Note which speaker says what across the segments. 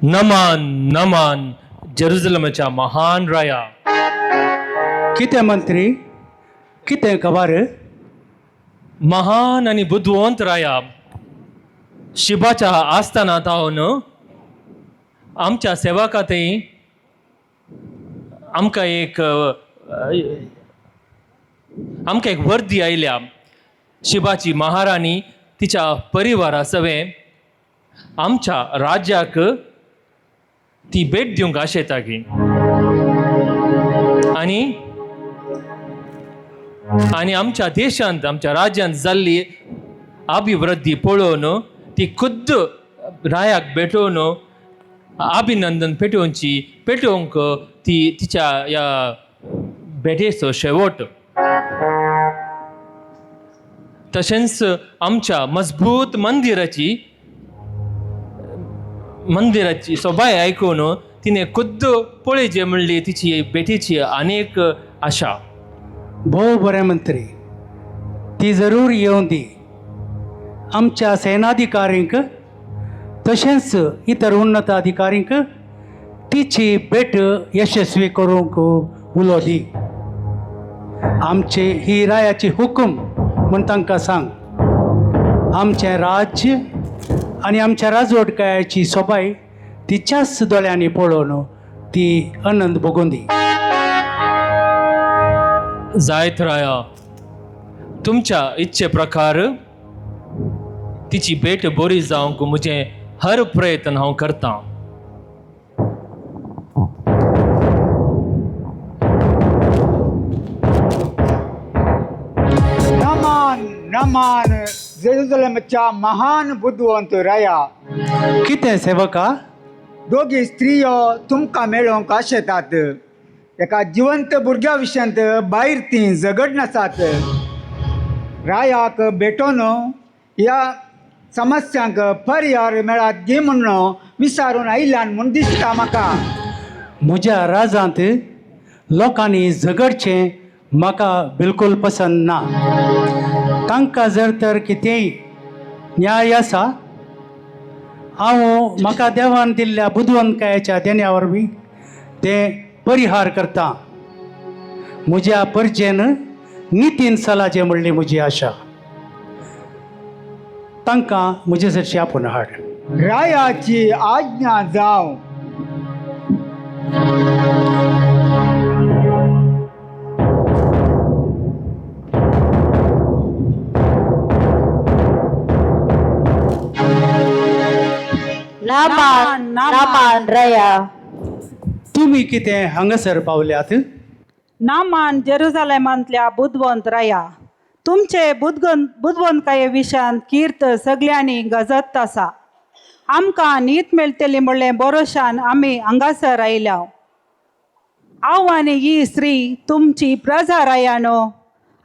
Speaker 1: नमान नमान जेरुसलेमच्या महान राया.
Speaker 2: कितें मंत्री कितें खबर?
Speaker 1: महान आणि बुद्धवंत राया, शिबाच्या आस्थानात हांवन आमच्या सेवकांतय आमकां एक वर्दी आयल्या. शिबाची महाराणी तिच्या परिवारा सवे आमच्या राज्याक ती भेट दिवंक आशेता की आणि आमच्या देशांत आमच्या राज्यांत जाल्ली अभिवृद्धी पळोवन ती खुद्द रायाक भेटोवन अभिनंदन पेटोवंक ती तिच्या या भेटेचो शेवट. तशेंच आमच्या मजबूत मंदिराची सोबाय ऐकून तिने खुद्द पळयचे म्हणली तिची भेटीची अनेक आशा.
Speaker 2: भोव बरें मंत्री, ती जरूर येवं दी. आमच्या सेनाधिकारींक तशेंच इतर उन्नत अधिकारींक तिची भेट यशस्वी करूंक उलो दी. आमची ही रायाची हुकूम म्हूण तांकां सांग. आमचें राज्य आनी आमच्या राजवटकायाची सोबाय तिच्याच दोळ्यांनी पळोवन ती आनंद भोगून दी.
Speaker 1: जायत राया, तुमच्या इच्छे प्रकार तिची भेट बरी जावंक म्हजे हर प्रयत्न हांव करतां.
Speaker 3: नमान नमान जेरुसलेमच्या महान बुद्धवंत राया.
Speaker 2: कितें सेवका?
Speaker 3: दोगी स्त्रियो तुमकां मेळोवंक आशेतात. एका जिवंत भुरग्या विशयांत भायर ती झगड नासात. रायाक भेटोवन ह्या समस्यांक पर्याय मेळात गे म्हणून विचारून आयल्यान म्हूण दिसता म्हाका.
Speaker 2: म्हज्या राजांत लोकांनी झगडचें म्हाका बिलकुल पसंद ना. तांकां जर तर कितेंय न्याय आसा, हांव म्हाका देवान दिल्ल्या बुद्धवंतकायेच्या देण्या वरवीं तें परिहार करता. म्हज्या परजेन नितीन चलाचें म्हणली म्हजी आशा. तांकां म्हजे चडशी आपूण हाड.
Speaker 3: रायाची आज्ञा जावं.
Speaker 4: नामान राया.
Speaker 2: तुमी कितें हांगासर पावल्यात?
Speaker 5: नामान जेरुसलेमांतल्या बुद्धवंत राया, तुमचे बुद्धवंतकाये विशयान कीर्त सगळ्यांनी गजत आसा. आमकां न्हीद मेळटली म्हणलें भरोशान आमी हांगासर आयल्या. हांव आनी ही स्त्री तुमची प्रजा रायानो.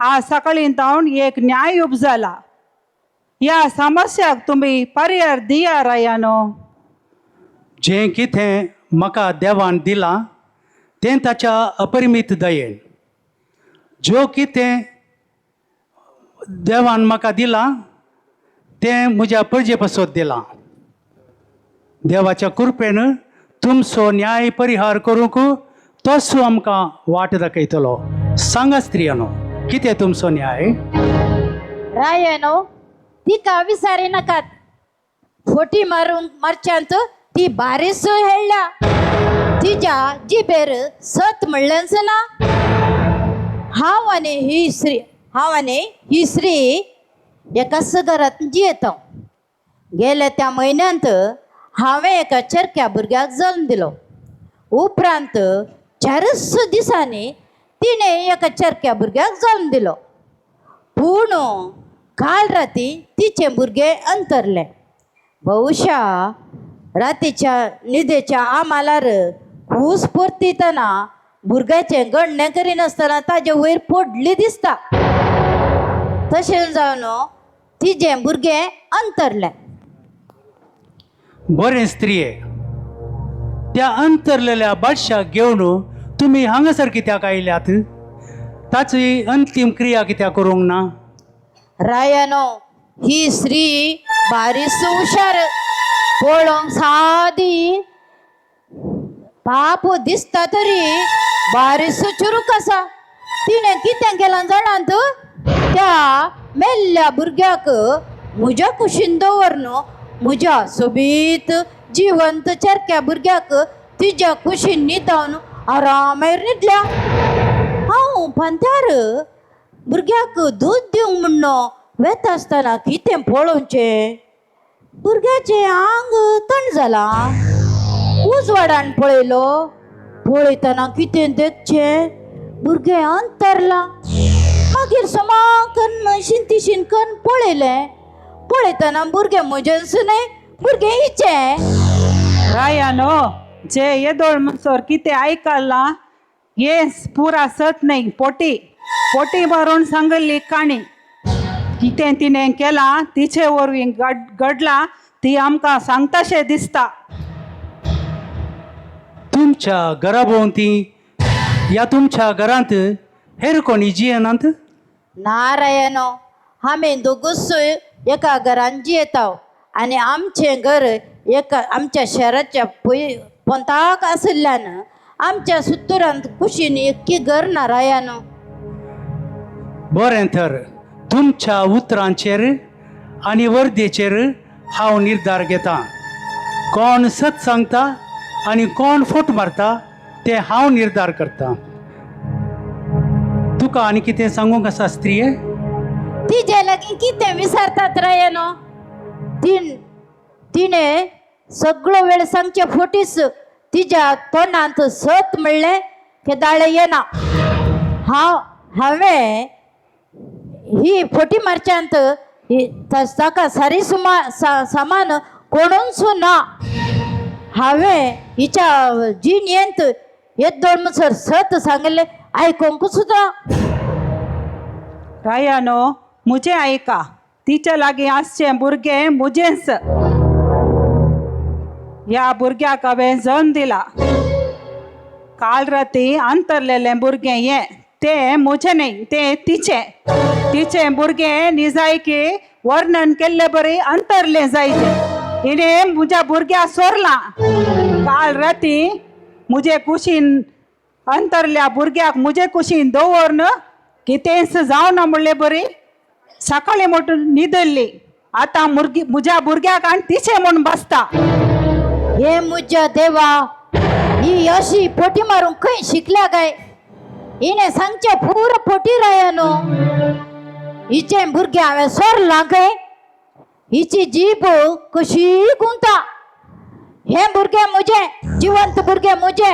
Speaker 5: आज सकाळीं जावन एक न्याय उपजला. ह्या समस्याक तुमी पर्याय दिया रायानो.
Speaker 2: जें कितें म्हाका देवान दिलां तें ताच्या अपरिमीत दयेन. जो कितें देवान म्हाका दिलां तें म्हज्या परजे पासत दिलां. देवाच्या कृपेन तुमचो न्याय परिहार करूंक तोच आमकां वाट दाखयतलो. सांगा स्त्रियानो, कितें तुमचो न्याय?
Speaker 4: रायानो, तिका विचारी नाकात. फोटी मारच्यांत ती बारीस हेळ्ळ्या. तिच्या जिबेर सत म्हणलेंच ना. हांव आनी ही स्त्री एकाच घरांत जियेता. गेल्या त्या म्हयन्यांत हांवें एका चरक्या भुरग्याक जल्म दिलो. उपरांत 4 दिसांनी तिणें एका चरक्या भुरग्याक जल्म दिलो. पूण काल राती तिचें भुरगें अंतरलें. भविष्या रातीच्या न्हिदेच्या आमालार ऊस परतीतना भुरग्याचें गणनें करिनासतना ताजे वयर पडली दिसता. तशें जावन तिचें भुरगें अंतरलें.
Speaker 2: बरें स्त्रिये, त्या अंतरलेल्या बादशाक घेवन तुमी हांगासर कित्याक आयल्यात? ताची अंतीम क्रिया कित्याक करूंक ना?
Speaker 4: रायानो, ही स्त्री बारीस हुशार, पळोवंक सादी बापू दिसता तरी बारीस चुरूक असा. तिने कितें केला जाणांत, त्या मेल्ल्या भुरग्याक म्हज्या कुशीन दवरन म्हज्या सोबीत जिवंत चरक्या भुरग्याक तिच्या कुशीन न्हिदवन आरामेर न्हिदल्या. हांव पंथार भुरग्याक दूध दिवंक म्हणून वेता आसतना कितें पळोवचें. भुरग्याचें आंग थंड जालां. उजवाडान पळयतना कितें देखचें, भुरगें अंतरलां. मागीर समाकन शिंकन पळयतना भुरगें म्हजेंच न्हय, भुरगें हिचें.
Speaker 5: रायानो, जे येदोळ म्हणसर कितें आयकलां हे पुरा सत नाही. पोटी मारून सांगल्ली काणी. कितें तिणें केलां तिचे वरवीं घडलां ती आमकां सांगताशें दिसता.
Speaker 2: तुमच्या घरा भोंवती या तुमच्या घरांत हेर कोणी जियेनात?
Speaker 4: नारायणो, आमी दोगूच एका घरान जियेताव आनी आमचें घर एका आमच्या शहराच्या पोंताक आशिल्ल्यान आमच्या सुत्तुरांत कुशीन एक्की घर नारायणो.
Speaker 2: बरें तर तुमच्या उतरांचेर आनी वर्देचेर हांव निर्धार घेता. कोण सत सांगता आनी कोण फोट मारता ते हांव निर्धार करता. तुका आनी कितें सांगूंक आसा स्त्रिये?
Speaker 4: तिचे लागीं कितें विचारतात रायनो? तिणे सगळो वेळ सांगचे फोटीस तिच्या तोंडांत सत म्हणलें की दाळे येना. हांवें ही फोटी मारच्यांत ताका सारी सामान कोणूच ना. हांवें हिच्या जिणयेंत येद्दोळ म्हणसर सत सांगले आयकोंक सुद्दां.
Speaker 5: रायानो, मुझे आयका. तिच्या लागीं आसचें भुरगें मुजेंच. ह्या भुरग्याक हांवें जन्म दिला. काल राती अंतरलेलें भुरगें हें तें मुजें न्हय, तें तिचें भुरगें निजायकी वर्णन केल्ले बरी अंतरलें जायचें. हिणें म्हज्या भुरग्याक सोरलां. काल राती मुजे कुशीन अंतरल्या भुरग्याक मुजे कुशीन दवरन कितेंच जावना म्हणलें बरी सकाळीं म्हणून न्हिदल्ली. आतां म्हज्या भुरग्याक आनी तिचे म्हूण बसता.
Speaker 4: हे म्हज्या देवा, ही अशी फोटी मारूंक खंय शिकल्या काय? हिने सांगचे पूर फोटी रायनो. हिचे भुरगे हांवें सोरलां काय? हिची जीब कशी गुंता. हे भुरगे म्हजे, जिवंत भुरगे म्हजे.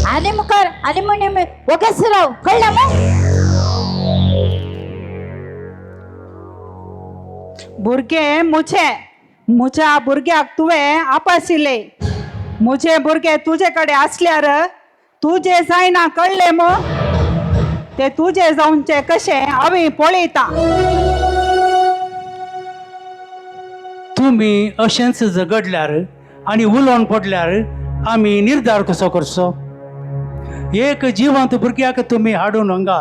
Speaker 4: आनी मुखार आनी म्हणे वगेच राव, कळ्ळें मग?
Speaker 5: भुरगे म्हज्या भुरग्याक तुवें आपाशिल्ले. म्हजे भुरगे तुजे कडेन आसल्यार तुजे जायना, कळ्ळें मग? ते तुजे जावचे कशें हांवें पळयता.
Speaker 2: तुमी अशेंच झगडल्यार आनी उलोवन पडल्यार आमी निर्धार कसो करचो? एक जिवंत भुरग्याक तुमी हाडून हांगा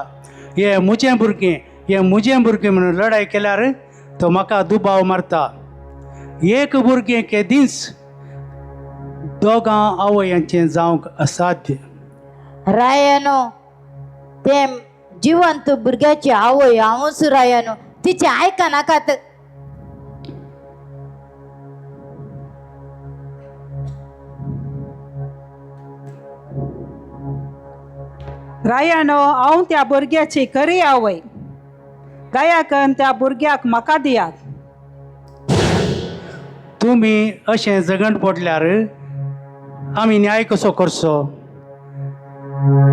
Speaker 2: हे म्हजें भुरगें म्हणून लढाई केल्यार तो म्हाका दुबाव मारता. एक भुरगें केदींच दोगां आवयांचें जावंक असाध्य.
Speaker 4: रायनो, ते जिवंत भुरग्याची आवय हांवूच रायनो. तिचे आयका नाकात.
Speaker 5: रायानो, हांव त्या भुरग्याची खरी आवय. दया करून त्या भुरग्याक म्हाका दियात.
Speaker 2: तुमी अशें झगड पडल्यार आमी न्याय कसो करचो?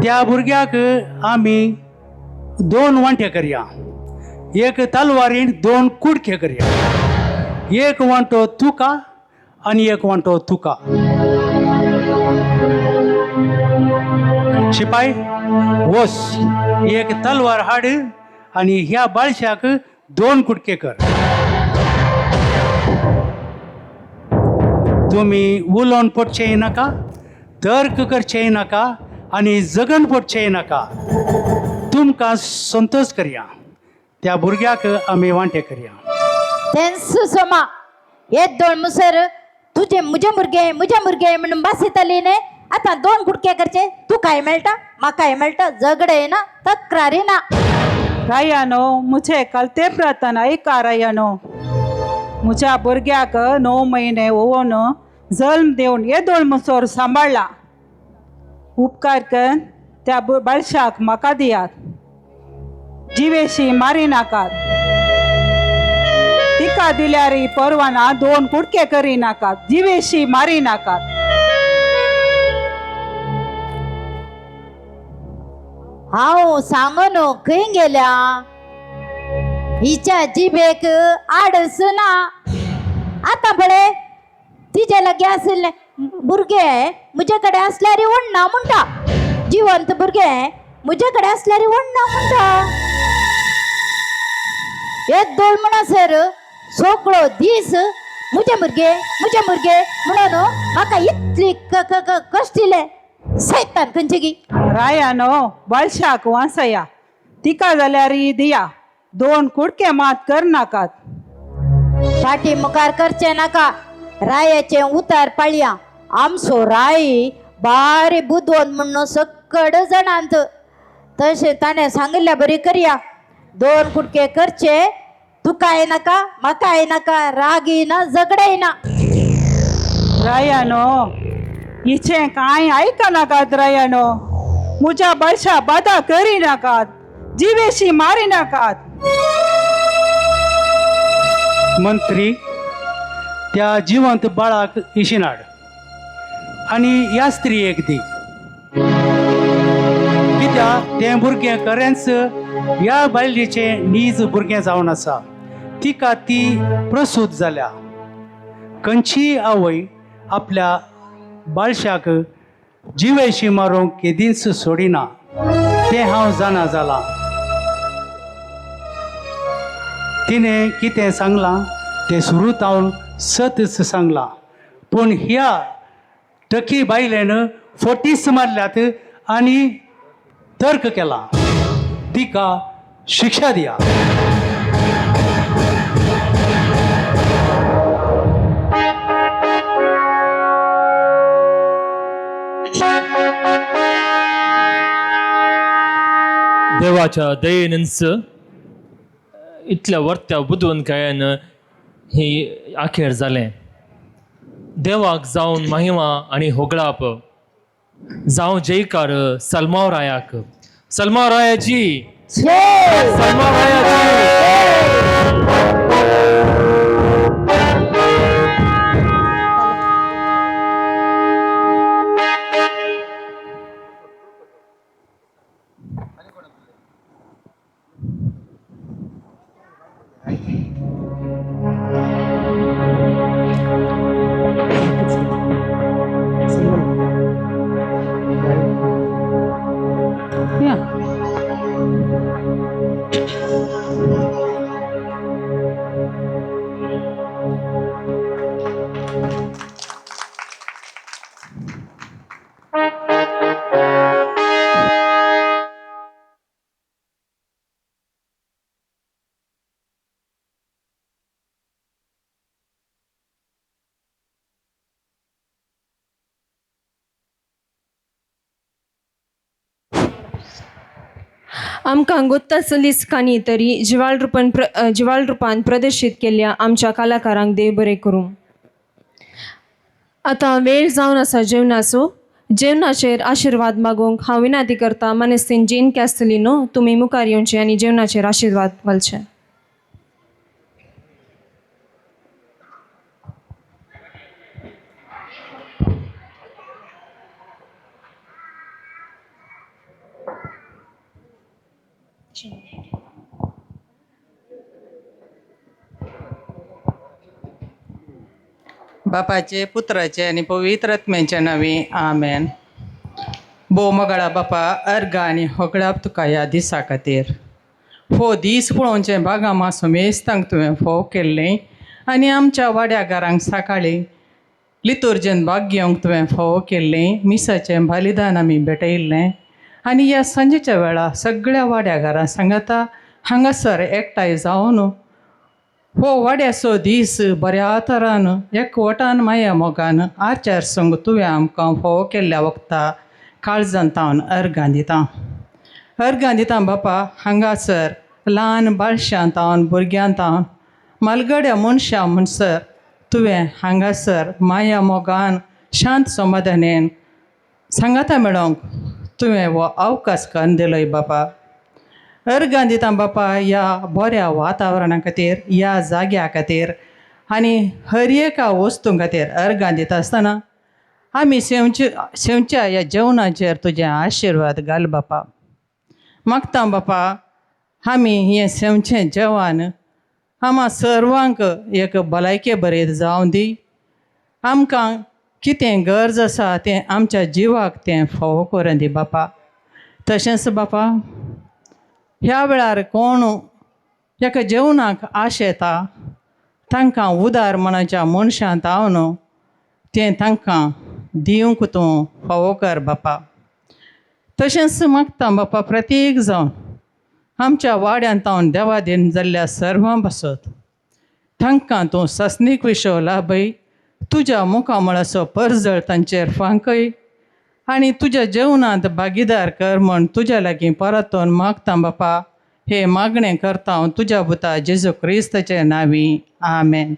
Speaker 2: त्या भुरग्याक आमी 2 वांटे करया. एक तलवारीन 2 कुडके करया. एक वांटो तुका आनी एक वांटो तुका. शिपाई, वस एक तलवार हाड आनी ह्या बाळशाक 2 कुडके कर. तुमी उलोवन पडचेय नाका, तर्क करचेय नाका आनी जगन पडचेय नाका. तुमकां संतोश करया. त्या भुरग्याक आमी वांटे करया.
Speaker 4: तेंस सोमा येद्दोळ मुसर तुझे म्हजे भुरगे म्हणून बासिताली न्ही. आता 2 कुडके करचे तू काय मेळटा म्हाकाय मेळटा झगडे ना तक्रारी ना.
Speaker 5: रायानो मुझे कलते प्रतन ऐका रायानो. म्हज्या भुरग्याक 9 महिने होवन जल्म देऊन येदोळ मुसोर सांबाळला. उपकार करून त्या बाळशाक म्हाका दियात. जिवेशी मारी नाकात. तिका दिल्यार परवाना 2 कुडके करी नाकात. जिवेशी मारी नाकात.
Speaker 4: हांव सांगून खंय गेल्या हिच्या जिबेक आडस ना. आता पळे तिचे लगे आसले भुरगे म्हजे कडेन असल्यार वडना म्हणटा. जिवंत भुरगे म्हजे कडेन असल्यार वडना म्हणटा. येदोळ म्हणसर सगळो दीस म्हजे भुरगे म्हणून म्हाका इतली कश्ट दिले. सैतान खंयचे गी.
Speaker 5: रायानो बाळशाक वांसया. तिका जाल्यार दिया. 2 कुडके मात कर नाकात.
Speaker 4: फाटी मुखार करचे नाका. रायाचे उतार पाळया. आमचो राय बारी बुदवंत म्हणून सकड जाणांत. तशें ताणें सांगिल्ल्या बरी करया. 2 कुडके करचे. तुकाय नाका म्हाकाय नाका. रागी ना झगडे ना.
Speaker 5: रायानो हिचे कांय आयका नाकात. रायानो म्हज्या बाळशा बाधा करी नाकात. जिवेशी मारी नाकात.
Speaker 2: मंत्री त्या जिवंत बाळाक इशिनाड आनी ह्या स्त्रियेक दी. कित्याक तें भुरगें खरेंच ह्या बायलेचें नीज भुरगें जावन आसा. तिका ती प्रसूत जाल्या. खंयची आवय आपल्या बाळशाक जिवेशी मारूंक केदींच सोडिना तें हांव जाणा जालां. तिणें कितें सांगलां तें सुरूच हांव सतच सांगलां. पूण ह्या टकी बायलेन फटीस मारल्यात आनी तर्क केला. तिका शिक्षा दिया.
Speaker 1: देवाच्या दयेनच इतल्या वर्त्या बुदवंतकायेन ही अखेर जालें. देवाक जावन महिमा आनी होगळाप जावं जयकार सलमाव रायाक. सलमाव रायाची. सलमाव रायाची.
Speaker 6: आमकां गोत्ताच लिस्कांनी तरी जिवाळ रुपान प्रदर्शीत केल्ल्या आमच्या कलाकारांक देव बरें करूं. आतां वेळ जावन आसा जेवणाचो. जेवणाचेर आशिर्वाद मागूंक हांव विनंती करता मनस्तीन जीन कॅस्टलिनो तुमी मुखार येवचें आनी जेवणाचेर आशिर्वाद घालचें.
Speaker 7: बापाचे पुत्राचे आनी पवित्र आत्म्याच्या नांवी आमेन. भोव मोगाळा बापा अर्ग आनी होगळाप तुका ह्या दिसा खातीर. हो दीस पळोवचें बागा मासो मेस्तांक तुवें फोव केल्लें आनी आमच्या वाड्या घरांक सकाळीं लितुर्जेन भाग घेवंक तुवें फोव केल्लें. मिसाचें बलिदान आमी भेटयल्लें आनी ह्या संजेच्या वेळा सगळ्या वाड्या घरां सांगाता हांगासर एकठांय जावन हो वाड्याचो दीस बऱ्या तरान एकवटान माया मोगान आचार संग तुवें आमकां फोव केल्ल्या वखदा काळजान तावन अर्गां दिता बापा. हांगासर ल्हान बाळशां तावन भुरग्यां तावन मालगड्या मनशां म्हणसर तुवें हांगासर माया मोगान शांत समाधानेन सांगाता मेळोंक तुवें हो अवकाश करून दिलोय बापा. अर्गां दिता बापा ह्या बऱ्या वातावरणा खातीर, ह्या जाग्या खातीर आनी हर एका वस्तू खातीर अर्गां दिता आसतना आमी सेवच्या ह्या जेवणाचेर तुजें आशिर्वाद घाल बापा. मागता बापा आमी हें सेवचें जेवण आम्हा सर्वांक एक भलायके बरें जावं दी. आमकां कितें गरज आसा तें आमच्या जिवाक तें फोव करून दी बापा. तशेंच बापा ह्या वेळार कोण हेका जेवणाक आश येता तांकां उदार मनाच्या मनशां तावन तें तांकां दिवंक तूं फोव कर बापा. तशेंच मागता बापा प्रत्येक जावन आमच्या वाड्यान तावन देवादीन जाल्ल्या सर्वां पासत तांकां तूं सस्नीक विशो लाभय. तुज्या मुखामळाचो परजळ तांचेर फांकय आनी तुज्या जेवणांत भागीदार कर म्हण तुज्या लागीं परतून मागता बापा. हे मागणें करता हांव तुज्या पुता जेजू क्रिस्ताचे नांवी. आमेन.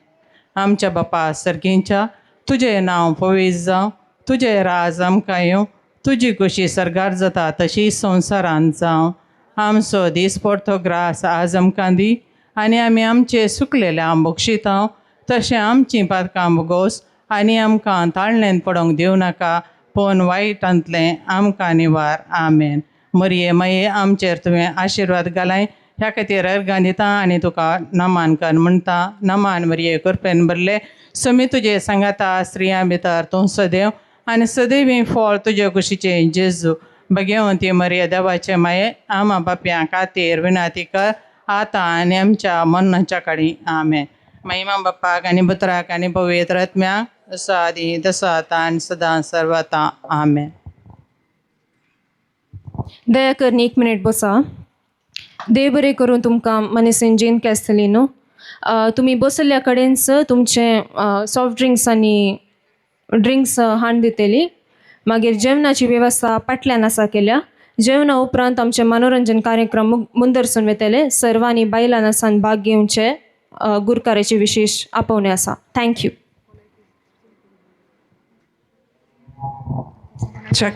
Speaker 7: आमच्या बापा सर्गींच्या तुजें नांव पवित्र जावं, तुजें राज आमकां येवं, तुजी कुशी सरगार जाता तशी संवसारांत जावं. आमचो दिसपडतो ग्रास आज आमकां दी आनी आमी आमचे सुकलेल्या बोक्षितांव तशें आमचीं पातकां बोगोस आनी आमकां ताळणेन पडोंक दिवं नाका पूण वायटांतलें आमकां निवार. आमेन. मरिये माये आमचेर तुवें आशिर्वाद घालाय. ह्या खातीर अर्गां दिता आनी तुका नमान कर म्हणटा. नमान मरिये कृपेन भरले समी तुजे सांगाता स्त्रियां भितर तूं सदैव आनी सदैवी फळ तुजे कुशीचें जेजू. भगवंती मरिये देवाचे माये आमा बापयां खातीर विनाती कर आतां आनी आमच्या मरणाच्या काळी. आमेन. महिमा बापाक आनी पुत्राक आनी पवित्र आत्म्याक जसो आदी तसो आतां आनी सदां सर्वता. आमेन.
Speaker 6: दया करून 1 मिनिट बसा. देव बरें करून तुमकां मनीसीन जेन केस्तली न्हू. तुमी बसल्ल्या कडेनच तुमचे सॉफ्ट ड्रिंक्स आनी ड्रिंक्स हाड दितेली. मागीर जेवणाची वेवस्था फाटल्यान आसा केल्या. जेवणा उपरांत आमचे मनोरंजन कार्यक्रम मुंदरसून वेतले. सर्वांनी बायलां आसान भाग घेवचे गुरकाराचे विशेष आपोवणे आसा. थँक्यू.
Speaker 8: check